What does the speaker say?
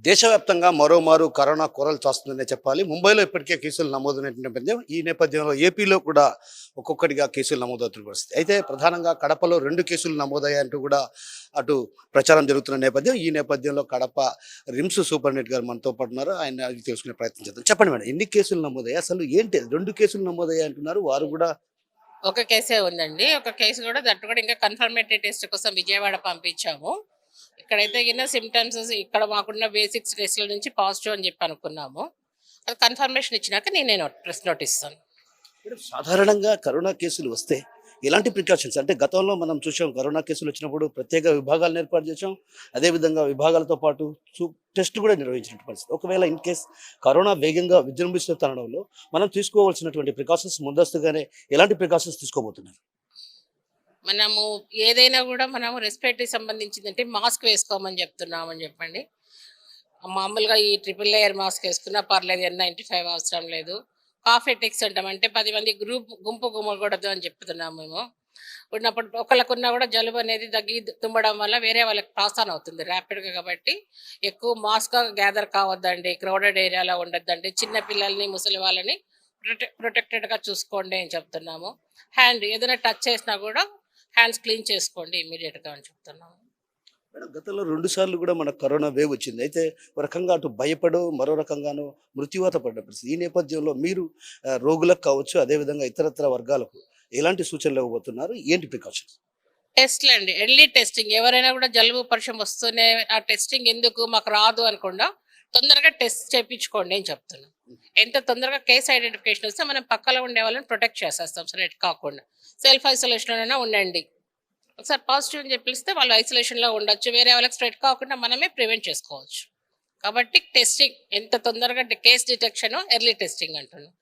దేశవ్యాప్తంగా మరోమారు కరోనా కోరలు చాస్తుందనే చెప్పాలి. ముంబైలో ఇప్పటికే కేసులు నమోదైన నేపథ్యం. ఈ నేపథ్యంలో ఏపీలో కూడా ఒక్కొక్కటిగా కేసులు నమోదవుతున్న పరిస్థితి. అయితే ప్రధానంగా కడపలో 2 కేసులు నమోదయ్యాయంటూ కూడా అటు ప్రచారం జరుగుతున్న నేపథ్యం. ఈ నేపథ్యంలో కడప రిమ్స్ సూపరింటెండెంట్ గారు మనతో పాటు ఉన్నారు. ఆయన అడిగి తెలుసుకునే ప్రయత్నం చేద్దాం. చెప్పండి మేడం, ఎన్ని కేసులు నమోదయ్యాయి? అసలు ఏంటి 2 కేసులు నమోదయ్యాయి అంటున్నారు. వారు కూడా ఒక కేసే ఉందండి. ఒక కేసు కూడా దట్టు కూడా ఇంకా కన్ఫర్మేటరీ టెస్ట్ కోసం విజయవాడ పంపించాము. ఇక్కడైతే గిన సిమ్టమ్స్ ఇక్కడ మాకున్న బేసిక్స్ టెస్ట్‌ల నుంచి పాజిటివ్ అని చెప్పి అనుకున్నాము. అది కన్ఫర్మేషన్ ఇచ్చినాక నేను ప్రెస్ నోట్ ఇస్తాను. మేడం, సాధారణంగా కరోనా కేసులు వస్తే ఎలాంటి ప్రికాషన్స్ అంటే గతంలో మనం చూసాం, కరోనా కేసులు వచ్చినప్పుడు ప్రత్యేక విభాగాలను ఏర్పాటు చేసాం. అదేవిధంగా విభాగాలతో పాటు టెస్ట్ కూడా నిర్వహించిన పరిస్థితి. ఒకవేళ ఇన్ కేస్ కరోనా వేగంగా విజృంభిస్తున్న తరుణంలో మనం తీసుకోవాల్సినటువంటి ప్రికాషన్స్ ముందస్తుగానే ఎలాంటి ప్రికాషన్స్ తీసుకోబోతున్నారు? మనము ఏదైనా కూడా మనము రెస్పిరేటరీ సంబంధించిందంటే మాస్క్ వేసుకోమని చెప్తున్నామని చెప్పండి. మామూలుగా ఈ ట్రిపుల్ లేయర్ మాస్క్ వేసుకున్నా పర్లేదు, N95 అవసరం లేదు. కాఫ్ ఎటెక్స్ అంటాం, అంటే 10 మంది గుంపు గుమ్మకూడదు అని చెప్తున్నాము మేము. ఉన్నప్పుడు ఒకళ్ళకున్నా కూడా జలుబు అనేది దగ్గి తుమ్మడం వల్ల వేరే వాళ్ళకి పాస్ ఆన్ అవుతుంది ర్యాపిడ్గా. కాబట్టి ఎక్కువ మాస్క్గా గ్యాదర్ కావద్దండి, క్రౌడెడ్ ఏరియాలో ఉండొద్దండి, చిన్న పిల్లల్ని ముసలి వాళ్ళని ప్రొటెక్టెడ్గా చూసుకోండి అని చెప్తున్నాము. హ్యాండ్ ఏదైనా టచ్ చేసినా కూడా హ్యాండ్స్ క్లీన్ చేసుకోండి ఇమీడియట్గా అని చెప్తున్నాము. మేడం, గతంలో 2 సార్లు కూడా మనకు కరోనా వేవ్ వచ్చింది. అయితే ఒక రకంగా అటు భయపడో మరో రకంగానో మృత్యువాత పడ్డ పరిస్థితి. ఈ నేపథ్యంలో మీరు రోగులకు కావచ్చు, అదేవిధంగా ఇతరత్ర వర్గాలకు ఎలాంటి సూచనలు ఇవ్వబోతున్నారు? ఏంటి ప్రికాషన్స్? టెస్ట్లు అండి, ఎర్లీ టెస్టింగ్. ఎవరైనా కూడా జలుబు పరిచయం వస్తూనే ఆ టెస్టింగ్ ఎందుకు మాకు రాదు అనకుండా తొందరగా టెస్ట్ చేయించుకోండి అని చెప్తున్నాం. ఎంత తొందరగా కేసు ఐడెంటిఫికేషన్ వస్తే మనం పక్కలో ఉండే వాళ్ళని ప్రొటెక్ట్ చేసేస్తాం స్ప్రెడ్ కాకుండా. సెల్ఫ్ ఐసోలేషన్లోనైనా ఉండండి. ఒకసారి పాజిటివ్ అని చెప్పిస్తే వాళ్ళు ఐసోలేషన్లో ఉండొచ్చు, వేరే వాళ్ళకి స్ప్రెడ్ కాకుండా మనమే ప్రివెంట్ చేసుకోవచ్చు. కాబట్టి టెస్టింగ్ ఎంత తొందరగా కేస్ డిటెక్షన్, ఎర్లీ టెస్టింగ్ అంటున్నాం.